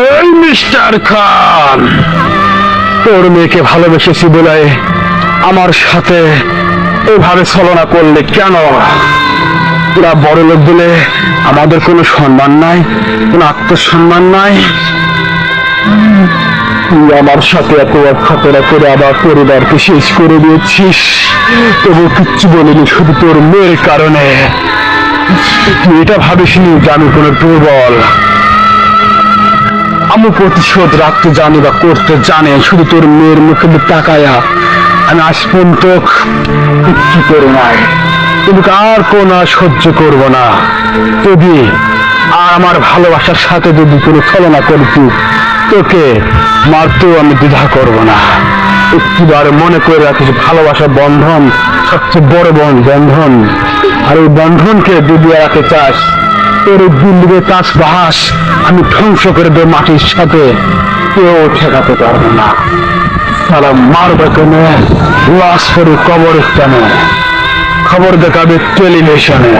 এই মিস্টার খান, তোর মেয়েকে ভালোবেসেছি বলে আমার সাথে এভাবে ছলনা করলে কেন? তোরা বড় লোক বলে আমাদের কোনো সম্মান নাই, কোনো আত্মসম্মান নাই। তুই আমার সাথে এত খতরা করে আবার পরিবারকে শেষ করে দিয়েছিস, তবু কিচ্ছু বলিনি, শুধু তোর মেয়ের কারণে। তুই এটা ভাবিসনি যে আমি কোনো দুর্বল। আমি প্রতিশোধ রাখতে জানি বা করতে জানি, শুধু তোর মেয়ের মুখে তাকায়া আমি আজ পর্যন্ত কিচ্ছু করে নাই, কিন্তু আর কোন সহ্য করব না। যদি আর আমার ভালোবাসার সাথে যদি কোনো ছলনা করতি, তোকে মারতেও আমি দ্বিধা করব না। একটিবার মনে করে রাখিস, ভালোবাসার বন্ধন সবচেয়ে বড় বন্ধন, আর এই বন্ধনকে যদি রাখতে চাস, তোর দিল্লিতে চাষ বাস আমি ধ্বংস করে দেব মাটির সাথে, কেউ ঠেকাতে পারবে না। তারা মারবে কেনে লাশ করে কবরস্থানে, খবর দেখাবে টেলিভিশনে।